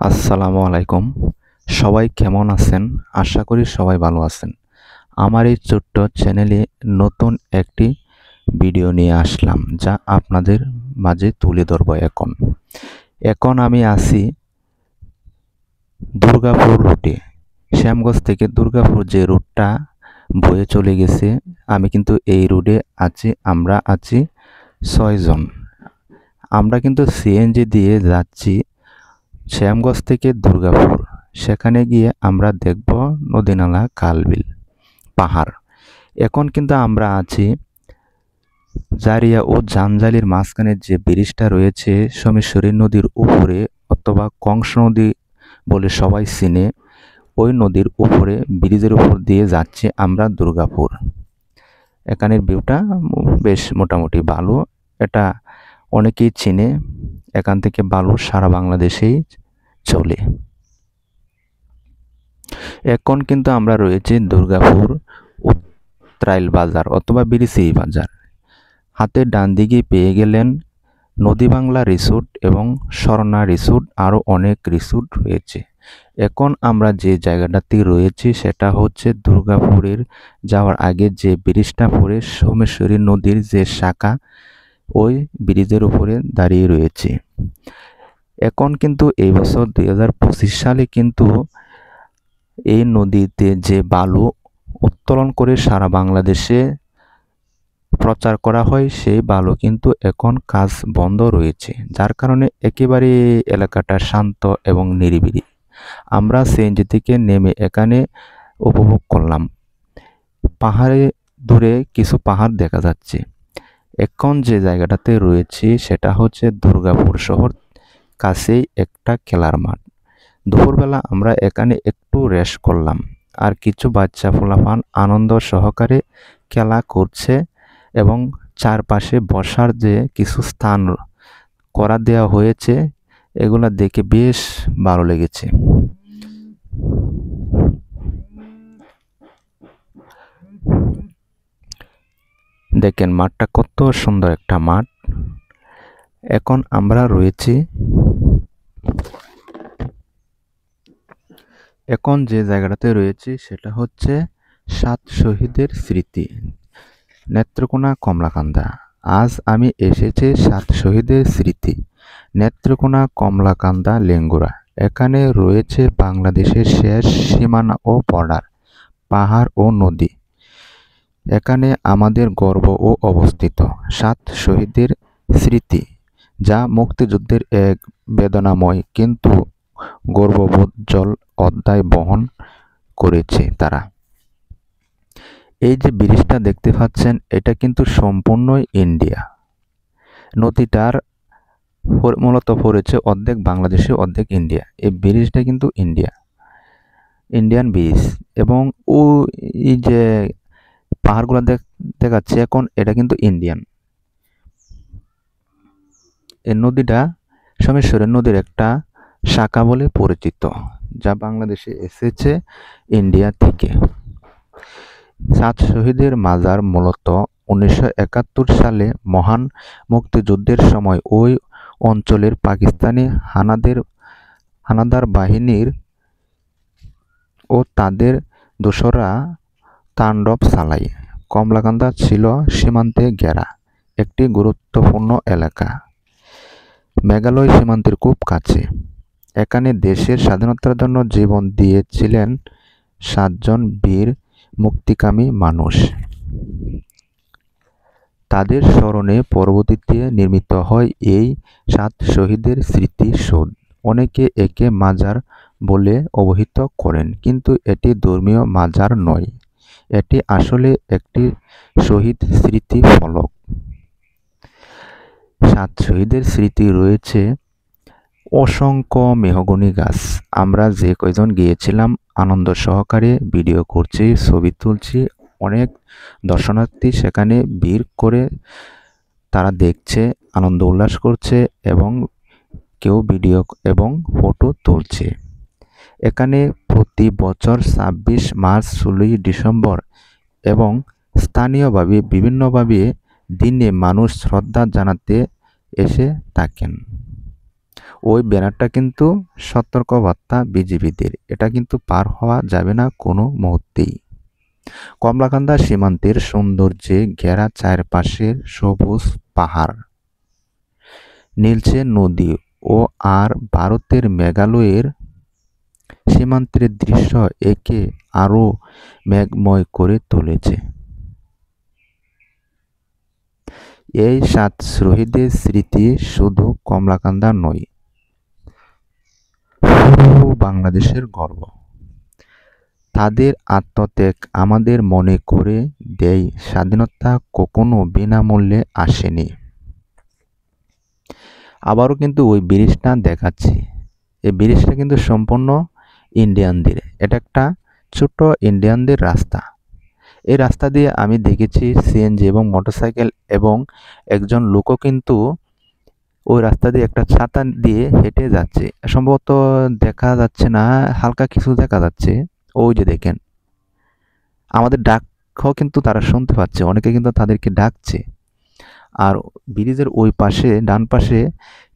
আসসালামু আলাইকুম। সবাই কেমন আছেন? আশা করি সবাই ভালো আছেন। আমার এই ছোট্ট চ্যানেলে নতুন একটি ভিডিও নিয়ে আসলাম, যা আপনাদের মাঝে তুলে ধরব এখন। এখন আমি আছি দুর্গাপুর রুটে। শ্যামগঞ্জ থেকে দুর্গাপুর যে রুটটা বয়ে চলে গেছে, আমি কিন্তু এই রুটে আছি। আমরা আছি 6 জন। আমরা কিন্তু সিএনজি দিয়ে যাচ্ছি শ্যামগঞ্জ থেকে দুর্গাপুর। সেখানে গিয়ে আমরা দেখব নদীনালা, খাল-বিল, পাহাড়। এখন কিন্তু আমরা আছি জারিয়া ও জাঞ্জালির মাঝখানে যে ব্রিজটা রয়েছে সোমেশ্বরী নদীর উপরে, অথবা কংস নদী বলে সবাই চিনে। ওই নদীর উপরে, ব্রিজের উপর দিয়ে যাচ্ছি আমরা দুর্গাপুর। এখানের ভিউটা বেশ মোটামুটি ভালো। এটা অনেকেই চিনে। এখান থেকে বালু সারা বাংলাদেশেই চলে। এখন কিন্তু আমরা রয়েছি দুর্গাপুর উত্তরাইল বাজার অথবা বিরিসি বাজার। হাতের ডান দিকে পেয়ে গেলেন নদী বাংলা রিসোর্ট এবং স্বর্ণা রিসোর্ট, আরও অনেক রিসোর্ট রয়েছে। এখন আমরা যে জায়গাটাতে রয়েছি সেটা হচ্ছে দুর্গাপুরের যাওয়ার আগে যে ব্রিজটা পড়ে সোমেশ্বরী নদীর যে শাখা, ওই ব্রিজের উপরে দাঁড়িয়ে রয়েছে। এখন কিন্তু এই বছর 2025 সালে কিন্তু এই নদীতে যে বালু উত্তোলন করে সারা বাংলাদেশে প্রচার করা হয়, সেই বালু কিন্তু এখন কাজ বন্ধ রয়েছে, যার কারণে একেবারে এলাকাটা শান্ত এবং নিরিবিলি। আমরা সিএনজি থেকে নেমে এখানে উপভোগ করলাম। পাহাড়ে দূরে কিছু পাহাড় দেখা যাচ্ছে। এখন যে জায়গাটাতে রয়েছে সেটা হচ্ছে দুর্গাপুর শহর কাছেই একটা খেলার মাঠ। দুপুরবেলা আমরা এখানে একটু রেস্ট করলাম, আর কিছু বাচ্চা পোলাপান আনন্দ সহকারে খেলা করছে এবং চারপাশে বসার যে কিছু স্থান করা দেওয়া হয়েছে, এগুলা দেখে বেশ ভালো লেগেছে। দেখেন মাঠটা কত সুন্দর একটা মাঠ। এখন আমরা রয়েছি, এখন যে জায়গাটাতে রয়েছি সেটা হচ্ছে 7 শহীদের স্মৃতি, নেত্রকোনা কমলাকান্দা। আজ আমি এসেছি 7 শহীদের স্মৃতি, নেত্রকোনা কমলাকান্দা লেঙ্গুরা। এখানে রয়েছে বাংলাদেশের শেষ সীমানা ও বর্ডার, পাহাড় ও নদী। এখানে আমাদের গর্ব ও অবস্থিত 7 শহীদের স্মৃতি, যা মুক্তিযুদ্ধের এক বেদনাময় কিন্তু গর্ববোজ্জ্বল অধ্যায় বহন করেছে তারা। এই যে ব্রিজটা দেখতে পাচ্ছেন, এটা কিন্তু সম্পূর্ণই ইন্ডিয়া। নদীটার মূলত পড়েছে অর্ধেক বাংলাদেশে, অর্ধেক ইন্ডিয়া। এই ব্রিজটা কিন্তু ইন্ডিয়ান ব্রিজ। এবং এই যে পাহাড়গুলো দেখাচ্ছে এখন, এটা কিন্তু ইন্ডিয়ান। এই নদীটা সোমেশ্বরী নদীর একটা শাখা বলে পরিচিত, যা বাংলাদেশে এসেছে ইন্ডিয়া থেকে। 7 শহীদের মাজার মূলত 1971 সালে মহান মুক্তিযুদ্ধের সময় ওই অঞ্চলের পাকিস্তানি হানাদার বাহিনীর ও তাদের দোসররা তাণ্ডব চালায়। কমলাকান্দা ছিল সীমান্তে ঘেরা একটি গুরুত্বপূর্ণ এলাকা, মেঘালয় সীমান্তের খুব কাছে। এখানে দেশের স্বাধীনতার জন্য জীবন দিয়েছিলেন 7 জন বীর মুক্তিকামী মানুষ। তাদের স্মরণে পরবর্তীতে নির্মিত হয় এই 7 শহীদের স্মৃতিসৌধ। অনেকে একে মাজার বলে অভিহিত করেন, কিন্তু এটি ধর্মীয় মাজার নয়, এটি আসলে একটি শহীদ স্মৃতি ফলক। 7 শহীদের স্মৃতি রয়েছে অসংখ্য মেহগনি গাছ। আমরা যে কয়জন গিয়েছিলাম আনন্দ সহকারে ভিডিও করছি, ছবি তুলছি। অনেক দর্শনার্থী সেখানে ভিড় করে তারা দেখছে, আনন্দ উল্লাস করছে এবং কেউ ভিডিও এবং ফটো তুলছে। এখানে প্রতি বছর 26 মার্চ, 16 ডিসেম্বর এবং স্থানীয়ভাবে বিভিন্নভাবে দিনে মানুষ শ্রদ্ধা জানাতে এসে থাকেন। ওই ব্যানারটা কিন্তু সতর্কবার্তা বিজিবিদের, এটা কিন্তু পার হওয়া যাবে না কোনো মুহূর্তেই। কমলাকান্দা সীমান্তের সৌন্দর্যে ঘেরা চারপাশের সবুজ পাহাড়, নীলচে নদী ও আর ভারতের মেঘালয়ের সীমান্তের দৃশ্য একে আরো মেঘময় করে তুলেছে। এই 7 শহীদের স্মৃতি শুধু কমলাকান্দা নয়, পুরো বাংলাদেশের গর্ব। তাদের আত্মত্যাগ আমাদের মনে করে দেয় স্বাধীনতা কখনো বিনামূল্যে আসেনি। আবারও কিন্তু ওই ব্রিজটা দেখাচ্ছি। এই ব্রিজটা কিন্তু সম্পূর্ণ ইন্ডিয়ানদের, এটা একটা ছোট ইন্ডিয়ানদের রাস্তা। এই রাস্তা দিয়ে আমি দেখেছি সিএনজি এবং মোটরসাইকেল, এবং একজন লোকও কিন্তু ওই রাস্তা দিয়ে একটা ছাতা দিয়ে হেঁটে যাচ্ছে। সম্ভবত দেখা যাচ্ছে না, হালকা কিছু দেখা যাচ্ছে। ওই যে দেখেন, আমাদের ডাকও কিন্তু তারা শুনতে পাচ্ছে, অনেকে কিন্তু তাদেরকে ডাকছে। আর ব্রিজের ওই পাশে, ডান পাশে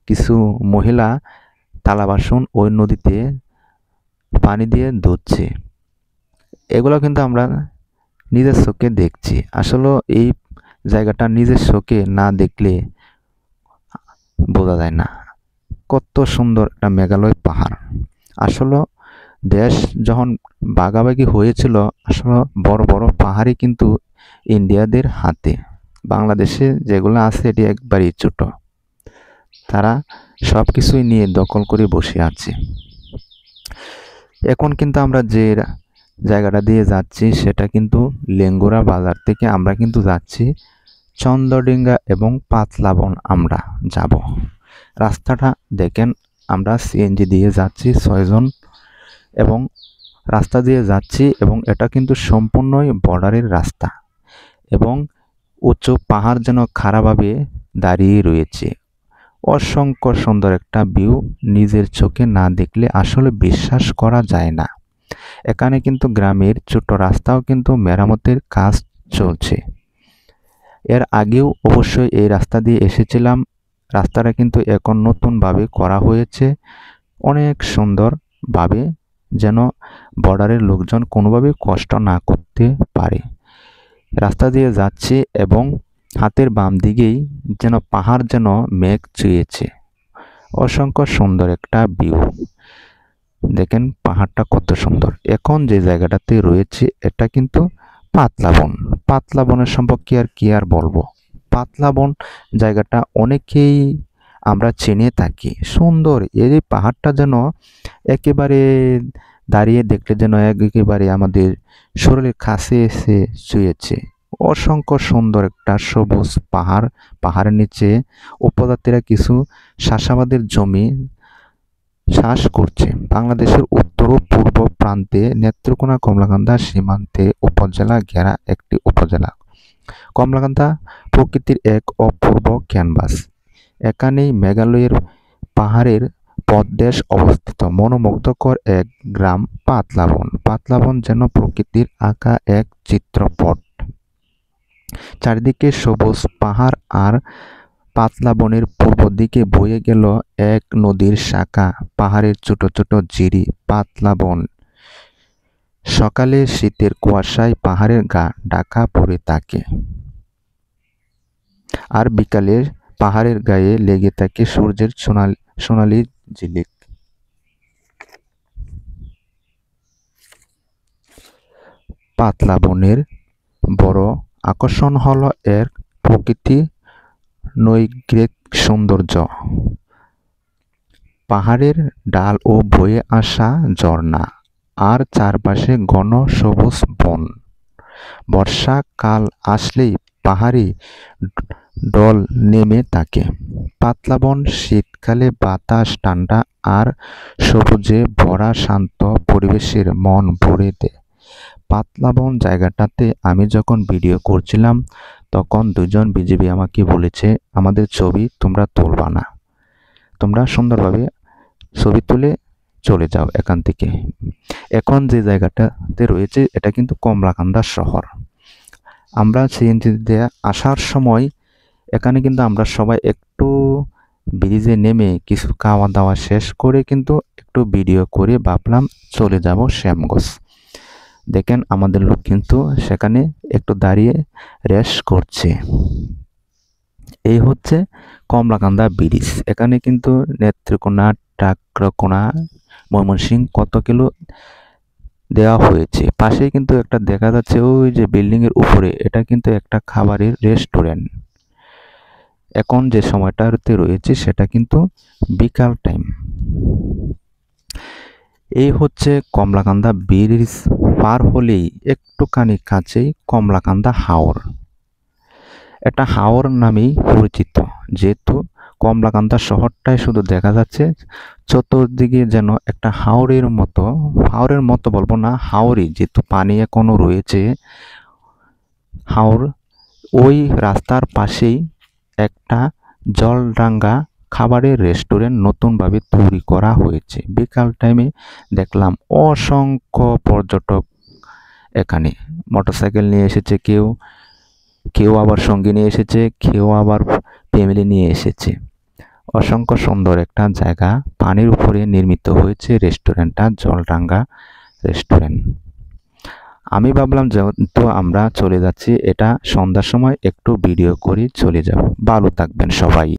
কিছু মহিলা থালা বাসন ওই নদীতে পানি দিয়ে ধুচ্ছে। এগুলো কিন্তু আমরা নিজের চোখে দেখছি। আসলে এই জায়গাটা নিজের চোখে না দেখলে বোঝা যায় না কত সুন্দর একটা মেঘালয় পাহাড়। আসলে দেশ যখন ভাগাভাগি হয়েছিল, আসলে বড় বড় পাহাড়ই কিন্তু ইন্ডিয়াদের হাতে। বাংলাদেশে যেগুলো আছে এটি একবারই ছোট, তারা সব কিছুই নিয়ে দখল করে বসে আছে। এখন কিন্তু আমরা যে জায়গাটা দিয়ে যাচ্ছি সেটা কিন্তু লেঙ্গুরা বাজার থেকে আমরা কিন্তু যাচ্ছি চন্দ্রডিঙ্গা এবং পাতলাবন আমরা যাব। রাস্তাটা দেখেন, আমরা সিএনজি দিয়ে যাচ্ছি 6 জন, এবং রাস্তা দিয়ে যাচ্ছি, এবং এটা কিন্তু সম্পূর্ণই বর্ডারের রাস্তা, এবং উঁচু পাহাড় যেন খাড়াভাবে দাঁড়িয়ে রয়েছে। অসংখ্য সুন্দর একটা ভিউ, নিজের চোখে না দেখলে আসলে বিশ্বাস করা যায় না। এখানে কিন্তু গ্রামের ছোট রাস্তাও কিন্তু মেরামতের কাজ চলছে। এর আগেও অবশ্যই এই রাস্তা দিয়ে এসেছিলাম। রাস্তাটা কিন্তু এখন নতুনভাবে করা হয়েছে অনেক সুন্দরভাবে, যেন বর্ডারের লোকজন কোনোভাবে কষ্ট না করতে পারে। রাস্তা দিয়ে যাচ্ছি, এবং হাতের বাম দিকেই যেন পাহাড় যেন মেঘ ছুঁয়েছে। অসংখ্য সুন্দর একটা ভিউ। দেখেন পাহাড়টা কত সুন্দর। এখন যে জায়গাটাতে রয়েছে এটা কিন্তু পাতলাবন। পাতলাবনের সম্পর্কে আর কি আর বলবো। পাতলাবন জায়গাটা অনেকেই আমরা চিনে থাকি। সুন্দর এই পাহাড়টা যেন একেবারে দাঁড়িয়ে দেখলে যেন একেবারে আমাদের শরীরের কাছে এসে ছুঁয়েছে। অসংখ্য সুন্দর একটা সবুজ পাহাড়। পাহাড়ের নিচে উপজাতিরা কিছু চাষাবাদের জমি চাষ করছে। বাংলাদেশের উত্তর ও পূর্ব প্রান্তে নেত্রকোনা কমলাকান্দা সীমান্তে উপজেলা ঘেরা একটি উপজেলা। কমলাকান্দা প্রকৃতির এক অপূর্ব ক্যানভাস। এখানেই মেঘালয়ের পাহাড়ের পদদেশ অবস্থিত। মনোমুগ্ধকর এক গ্রাম পাতলাবন। পাতলাবন যেন প্রকৃতির আঁকা এক চিত্রপট। চারিদিকে সবুজ পাহাড়, আর পাতলাবনের পূর্ব দিকে বয়ে গেল এক নদীর শাখা, পাহাড়ের ছোট ছোট জিরি। পাতলাবন সকালে শীতের কুয়াশায় পাহাড়ের গা ঢাকা পড়ে থাকে, আর বিকালে পাহাড়ের গায়ে লেগে থাকে সূর্যের সোনালি ঝিলিক। পাতলাবনের বড় আকর্ষণ হলো এর প্রকৃতি নৈসর্গিক সৌন্দর্য। পাহাড়ের ঢাল ও বয়ে আসা ঝর্ণা, আর চারপাশে ঘন সবুজ বন। বর্ষাকাল আসলেই পাহাড়ি ঢল নেমে থাকে। পাতলাবন শীতকালে বাতাস ঠান্ডা আর সবুজে ভরা শান্ত পরিবেশের মন ভরে দেয়। পাতলাবন জায়গাটাতে আমি যখন ভিডিও করছিলাম তখন দুজন বিজিবি আমাকে বলেছে, আমাদের ছবি তোমরা তুলবা না, তোমরা সুন্দরভাবে ছবি তুলে চলে যাও এখান থেকে। এখন যে জায়গাটাতে রয়েছে এটা কিন্তু কমলাকান্দা শহর। আমরা সিএনজি দিয়ে আসার সময় এখানে কিন্তু আমরা সবাই একটু ব্রিজে নেমে কিছু খাওয়া দাওয়া শেষ করে কিন্তু একটু ভিডিও করে ভাবলাম চলে যাব শ্যামগঞ্জ। দেখেন আমাদের লোক কিন্তু সেখানে একটু দাঁড়িয়ে রেস্ট করছে। এই হচ্ছে কমলাকান্দা ব্রিজ। এখানে কিন্তু নেত্রকোনা, টাকরকোনা, ময়মনসিংহ কত কিলো দেওয়া হয়েছে। পাশেই কিন্তু একটা দেখা যাচ্ছে ওই যে বিল্ডিং এর উপরে, এটা কিন্তু একটা খাবারের রেস্টুরেন্ট। এখন যে সময়টাতে রয়েছে সেটা কিন্তু বিকাল টাইম। এই হচ্ছে কমলাকান্দা ব্রিজ পার হলেই একটুখানি কাছেই কমলাকান্দা হাওর। এটা হাওর নামেই পরিচিত, যেহেতু কমলাকান্দা শহরটাই শুধু দেখা যাচ্ছে, চতুর্দিকে যেন একটা হাওরের মতো বলবো না, হাওরই, যেহেতু পানি এখনো রয়েছে। হাওর, ওই রাস্তার পাশেই একটা জলডাঙ্গা খাবারের রেস্টুরেন্ট নতুনভাবে তৈরি করা হয়েছে। বিকাল টাইমে দেখলাম অসংখ্য পর্যটক এখানে মোটরসাইকেল নিয়ে এসেছে, কেউ আবার সঙ্গী নিয়ে এসেছে, কেউ আবার ফ্যামিলি নিয়ে এসেছে। অসংখ্য সুন্দর একটা জায়গা, পানির উপরে নির্মিত হয়েছে রেস্টুরেন্টটা, জলডাঙ্গা রেস্টুরেন্ট। আমি ভাবলাম যেহেতু আমরা চলে যাচ্ছি, এটা সন্ধ্যার সময় একটু ভিডিও করে চলে যাব। ভালো থাকবেন সবাই।